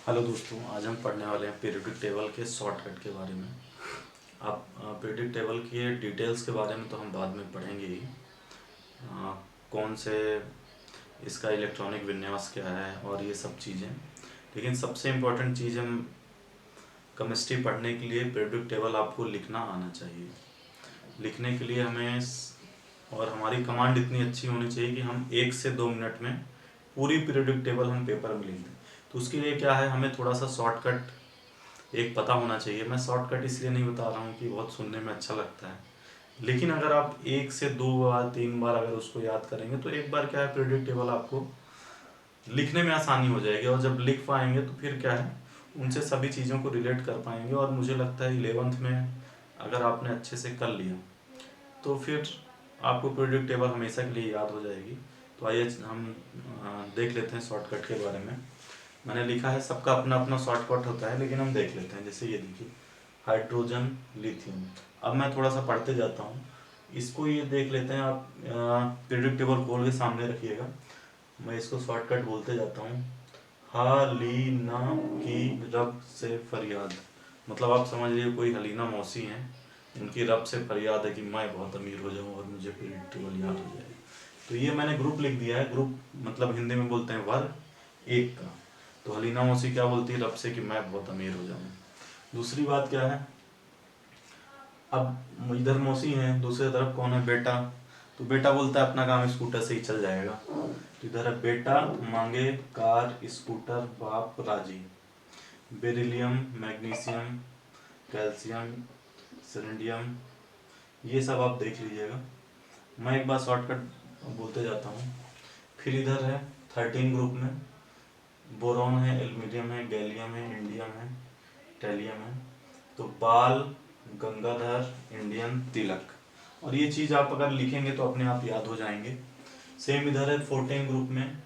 Hello दोस्तों, आज हम पढ़ने वाले हैं पीरियोडिक टेबल के शॉर्टकट के बारे में। आप पीरियोडिक टेबल के डिटेल्स के बारे में तो हम बाद में पढ़ेंगे ही। कौन से इसका इलेक्ट्रॉनिक विन्यास क्या है और ये सब चीज़ें, लेकिन सबसे इम्पोर्टेंट चीज़ हम केमिस्ट्री पढ़ने के लिए पीरियोडिक टेबल आपको लिखना आना चाहिए। लिखने के लिए हमें और हमारी कमांड इतनी अच्छी होनी चाहिए कि हम 1 से 2 मिनट में पूरी पीरियोडिक टेबल हम पेपर में लिख दें। तो उसके लिए क्या है, हमें थोड़ा सा शॉर्टकट एक पता होना चाहिए। मैं शॉर्टकट इसलिए नहीं बता रहा हूँ कि बहुत सुनने में अच्छा लगता है, लेकिन अगर आप 1 से 2 बार 3 बार अगर उसको याद करेंगे तो एक बार क्या है, पीरियोडिक टेबल आपको लिखने में आसानी हो जाएगी। और जब लिख पाएंगे तो फिर क्या है, उनसे सभी चीज़ों को रिलेट कर पाएंगे। और मुझे लगता है 11th में अगर आपने अच्छे से कर लिया तो फिर आपको पीरियोडिक टेबल हमेशा के लिए याद हो जाएगी। तो आइए हम देख लेते हैं शॉर्टकट के बारे में। मैंने लिखा है, सबका अपना अपना शॉर्टकट होता है, लेकिन हम देख लेते हैं। जैसे ये देखिए, हाइड्रोजन लिथियम। अब मैं थोड़ा सा पढ़ते जाता हूँ, इसको ये देख लेते हैं। आप पीरियोडिक टेबल खोल के सामने रखिएगा, मैं इसको शॉर्टकट बोलते जाता हूँ। हलीना की रब से फरियाद, मतलब आप समझ लीजिए कोई हलीना मौसी हैं, उनकी रब से फरियाद है कि मैं बहुत अमीर हो जाऊँ और मुझे पीरियोडिक टेबल याद हो जाए। तो ये मैंने ग्रुप लिख दिया है। ग्रुप मतलब हिंदी में बोलते हैं वर्ग एक का। तो हलीना मौसी क्या बोलती है रब से कि मैं बहुत अमीर हो जाऊँ। दूसरी बात क्या है, अब इधर मौसी है, दूसरी तरफ कौन है, बेटा। तो बेटा बोलता है अपना काम स्कूटर से ही चल जाएगा। तो इधर है बेटा मांगे कार स्कूटर बाप राजी। बेरिलियम, मैग्नीशियम, कैल्शियम, सेलेनियम, ये सब आप देख लीजिएगा। मैं एक बार शॉर्टकट बोलते जाता हूँ। फिर इधर है 13 ग्रुप में बोरॉन है, एल्यूमिनियम है, गैलियम है, इंडियम है, टैलियम है। तो बाल गंगाधर इंडियन तिलक, और ये चीज़ आप अगर लिखेंगे तो अपने आप याद हो जाएंगे। सेम इधर है 14 ग्रुप में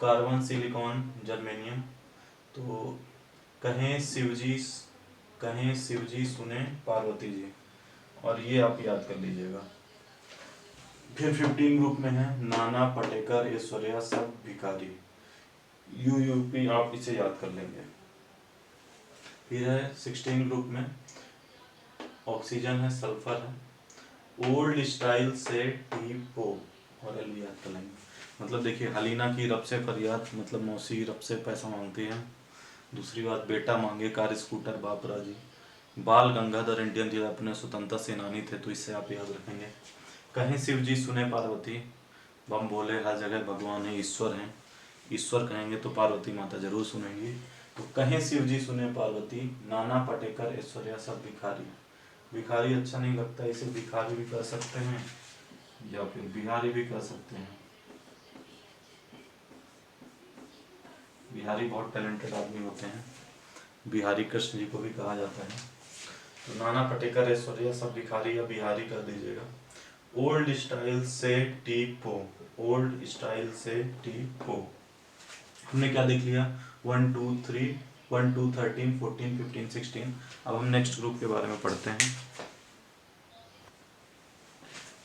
कार्बन, सिलिकॉन, जर्मेनियम। तो कहें शिवजी सुने पार्वती जी, और ये आप याद कर लीजिएगा। फिर 15 ग्रुप में है नाना पाटेकर, ऐश्वर्या सब भिखारी। यूयूपी आप इसे याद कर लेंगे। फिर है 16 ग्रुप में ऑक्सीजन है, सल्फर है। ओल्ड स्टाइल से टी पो, और एल याद कर लेंगे। मतलब देखिए, हलीना की रब से फरियाद, मतलब मौसी रब से पैसा मांगती है। दूसरी बात, बेटा मांगे कार स्कूटर बाप राजी। बाल गंगाधर इंडियन जी अपने स्वतंत्रता सेनानी थे, तो इससे आप याद रखेंगे। कहें शिव जी सुने पार्वती, बम भोले हर जगह भगवान है, ईश्वर हैं। ईश्वर कहेंगे तो पार्वती माता जरूर सुनेंगी। तो कहें शिव जी सुने पार्वती, नाना पाटेकर ऐश्वर्या सब भिखारी। भिखारी अच्छा नहीं लगता, इसे भिखारी भी कर सकते हैं या फिर बिहारी भी कर सकते हैं। बिहारी बहुत टैलेंटेड आदमी होते हैं, बिहारी कृष्ण जी को भी कहा जाता है। तो नाना पाटेकर ऐश्वर्या सब भिखारी या बिहारी कर दीजिएगा। ओल्ड स्टाइल से टी पो, ओल्ड स्टाइल से टी पो। हमने क्या देख लिया, 1 2 3 1 2 13 14 15 16। अब हम नेक्स्ट ग्रुप के बारे में पढ़ते हैं।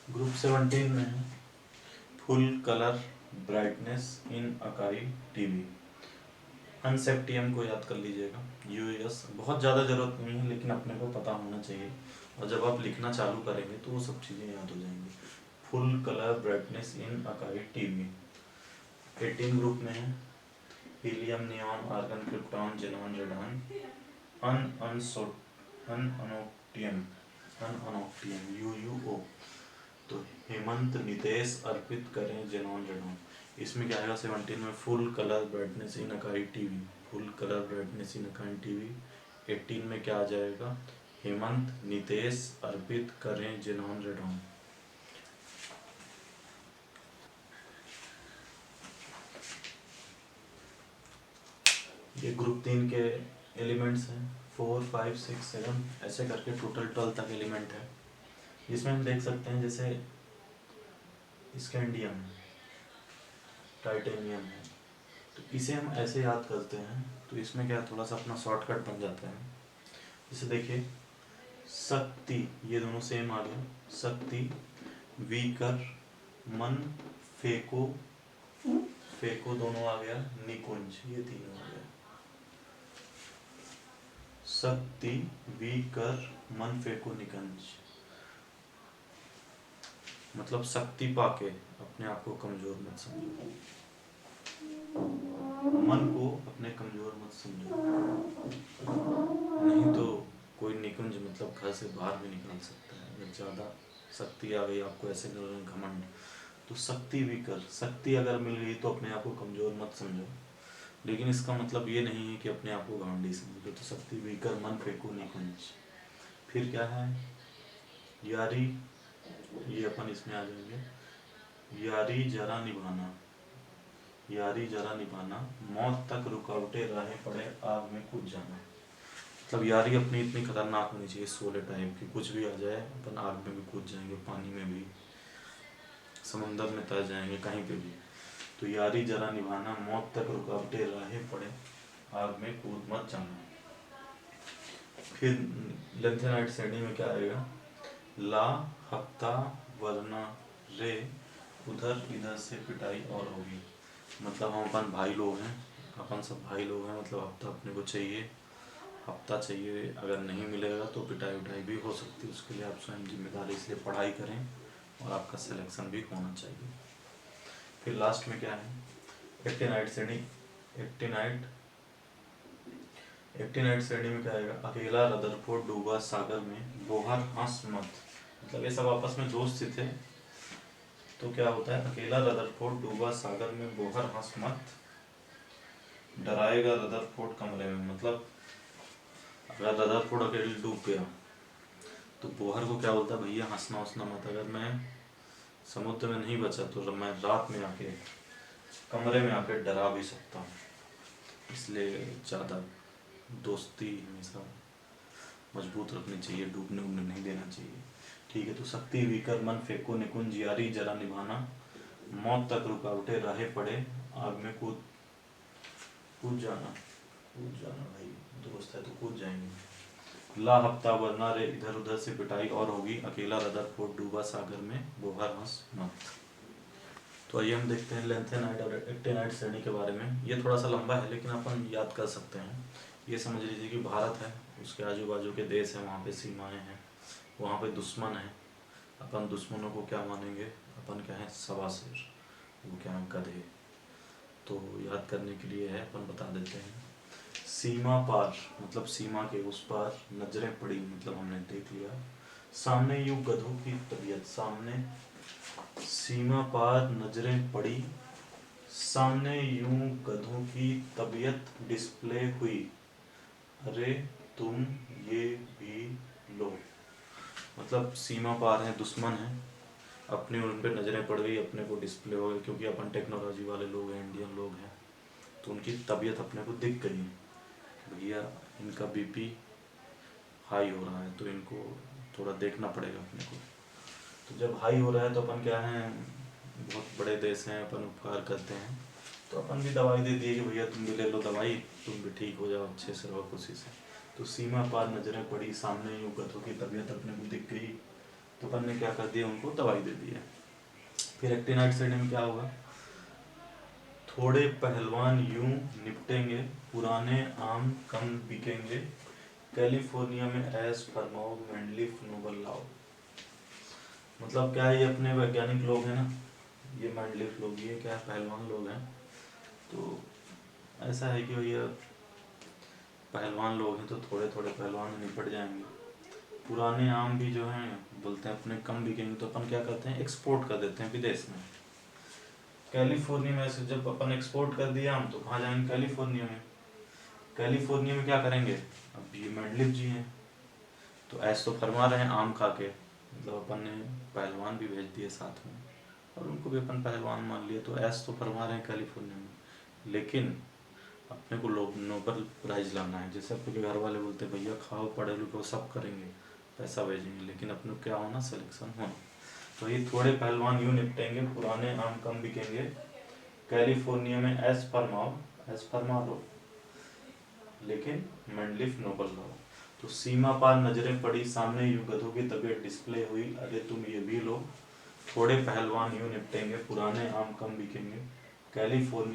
ग्रुप 17 में है full colour brightness in Akai TV. अनसेप्टियम को याद कर लीजिएगा। यूएस बहुत ज़्यादा ज़रूरत नहीं है, लेकिन अपने को पता होना चाहिए, और जब आप लिखना चालू करेंगे तो वो सब चीज़ें याद हो जाएंगी। Full colour brightness in Akai TV. 18 group में है helium, neon, argon, krypton, xenon, radon. Ununoctium, ununoctium UUO. तो हेमंत नितेश अर्पित करें जेनॉन, रेडॉन। इसमें क्या आएगा 17 में, full colour brightness in Akai TV, full colour brightness in Akai TV. 18 में क्या आ जाएगा, हेमंत नितेश अर्पित करें जेनॉन, रेडॉन। ये ग्रुप 3 के एलिमेंट्स हैं, 4 5 6 7 ऐसे करके टोटल 12 तक एलिमेंट है। इसमें हम देख सकते हैं जैसे स्कैंडियम है, टाइटेनियम है। तो इसे हम ऐसे याद करते हैं, तो इसमें क्या थोड़ा सा अपना शॉर्टकट बन जाता है। जैसे देखिए, शक्ति, ये दोनों सेम आ गया, शक्ति, वीकर, मन, फेको, फेको दोनों आ गया, निकुंज, ये तीनों आ गया। शक्ति वी कर मन फेंको निकंज। मतलब शक्ति पाके अपने आप को कमजोर मत समझो, मन को अपने कमजोर मत समझो, नहीं तो कोई निकुंज मतलब घर से बाहर भी निकाल सकता है। अगर ज़्यादा शक्ति आ गई आपको, ऐसे घमंड, तो शक्ति भी कर, शक्ति अगर मिल गई तो अपने आप को कमजोर मत समझो, लेकिन इसका मतलब ये नहीं है कि अपने आप को घमंडी समझो। तो शक्ति भी कर मन फेंको निकुंज। फिर क्या है, यारी, ये अपन इसमें आ जाएंगे, यारी जरा निभाना, यारी जरा निभाना, मौत तक रुकावटें राहें पड़े आग में कूद जाना। मतलब यारी अपनी इतनी खतरनाक होनी चाहिए, सोले टाइप की, कुछ भी आ जाए अपन आग में भी कूद जाएंगे, पानी में भी, समंदर में तैर जाएंगे, कहीं पे भी। तो यारी जरा निभाना, मौत तक रुकावटें राहें पड़े आग में कूद मत जाना। फिर लेंथेनाइट श्रेणी में क्या आएगा, ला हफ्ता वरना रे, उधर इधर से पिटाई और होगी। मतलब हम अपन भाई लोग हैं, अपन सब भाई लोग हैं, मतलब हफ्ता अपने को चाहिए, हफ्ता चाहिए, अगर नहीं मिलेगा तो पिटाई उठाई भी हो सकती है। उसके लिए आप स्वयं जिम्मेदारी से पढ़ाई करें और आपका सिलेक्शन भी होना चाहिए। फिर लास्ट में क्या है, एक्टिनाइट श्रेणी, एक्टिनाइट श्रेणी में क्या आएगा, अकेला रदरफोर्ड डूबा सागर में, बोहर हंस मत। मतलब ये सब आपस में दोस्त थे, तो क्या होता है, अकेला रदरफोर्ड डूबा सागर में, बोहर हंस मत, डराएगा रदरफोर्ड कमरे में। मतलब अगर रदरफोर्ड अकेले डूब गया तो बोहर को क्या बोलता है, भैया हंसना उतना मत, अगर मैं समुद्र में नहीं बचा तो मैं रात में आके कमरे में आके डरा भी सकता हूँ। इसलिए ज़्यादा दोस्ती हमेशा मजबूत रखनी चाहिए, डूबने उबने नहीं देना चाहिए। ठीक है, तो शक्ति वीकर मन फेंको निकुंज, यारी जरा निभाना, मौत तक रुकावटें राहें पड़े आग में कूद जाना, कूद जाना भाई, दोस्त है तो कूद जाएंगे। ला हफ्ता वरना रे, इधर उधर से पिटाई और होगी, अकेला रदरफोर्ड डूबा सागर में, बोहर हंस मत। तो आइए हम देखते हैं लेंथेनाइट और एक्टिनाइट श्रेणी के बारे में। ये थोड़ा सा लंबा है लेकिन अपन याद कर सकते हैं। ये समझ लीजिए कि भारत है, उसके आजू बाजू के देश हैं, वहाँ पे सीमाएं हैं, वहाँ पे दुश्मन है। अपन दुश्मनों को क्या मानेंगे, अपन क्या है, सवासिर, वो क्या है, गधे। तो याद करने के लिए है, अपन बता देते हैं। सीमा पार मतलब सीमा के उस पार, नजरें पड़ी मतलब हमने देख लिया, सामने यूं गधों की तबीयत, सामने सीमा पार नजरें पड़ी, सामने यूं गधों की तबीयत डिस्प्ले हुई, अरे तुम ये भी लो। मतलब सीमा पार है, दुश्मन है, अपने उन पे नज़रें पड़ गई, अपने को डिस्प्ले हो गई, क्योंकि अपन टेक्नोलॉजी वाले लोग हैं, इंडियन लोग हैं, तो उनकी तबीयत अपने को दिख गई, भैया इनका बीपी हाई हो रहा है, तो इनको थोड़ा देखना पड़ेगा अपने को। तो जब हाई हो रहा है तो अपन क्या है, बहुत बड़े देश हैं, अपन उपकार करते हैं, तो अपन भी दवाई दे दिए कि भैया तुम भी ले लो दवाई, तुम भी ठीक हो जाओ, अच्छे से रहो खुशी से। तो सीमा पार नजरें पड़ी, सामने यूं गधों की तबीयत अपने को दिख गई, तो अपन ने क्या कर दिया, उनको दवाई दे दी है। फिर एक्टिनाइट श्रेणी में क्या होगा, थोड़े पहलवान यूं निपटेंगे, पुराने आम कम बिकेंगे, कैलिफोर्निया में ऐश फरमाओ, मैंडलिफ नोबल लाओ। मतलब क्या है, ये अपने वैज्ञानिक लोग हैं ना, ये मैंडलिफ लोग, ये क्या है, पहलवान लोग हैं। तो ऐसा है कि भैया पहलवान लोग हैं, तो थोड़े थोड़े पहलवान निपट जाएंगे। पुराने आम भी जो हैं बोलते हैं अपने कम बिकेंगे, तो अपन क्या करते हैं, एक्सपोर्ट कर देते हैं विदेश में। कैलिफोर्निया में से जब अपन एक्सपोर्ट कर दिया आम, तो कहाँ जाएंगे, कैलिफोर्निया में। कैलिफोर्निया में क्या करेंगे, अब ये मैंडलिफ जी हैं, तो ऐसे तो फरमा रहे हैं आम खा के, मतलब अपन ने पहलवान भी भेज दिए साथ में, और उनको भी अपन पहलवान मान लिया, तो ऐसे तो फरमा रहे हैं कैलिफोर्निया में, लेकिन अपने को लोग नोबेल प्राइज़ लाना है। जैसे अपने घर वाले बोलते हैं भैया खाओ पढ़े लिखो सब करेंगे, पैसा भेजेंगे, लेकिन अपने को क्या होना, सिलेक्शन होना। तो ये थोड़े पहलवान यूँ निपटेंगे, पुराने आम कम बिकेंगे, कैलिफोर्निया में ऐश फरमा लो, लेकिन मैंडलिफ नोबल लाओ। तो सीमा पार नजरें पड़ी, सामने यूं गधों की तबीयत डिस्प्ले हुई, अरे तुम ये भी लो, थोड़े पहलवान यूं निपटेंगे, पुराने आम कम बिकेंगे, कैलिफोर्निया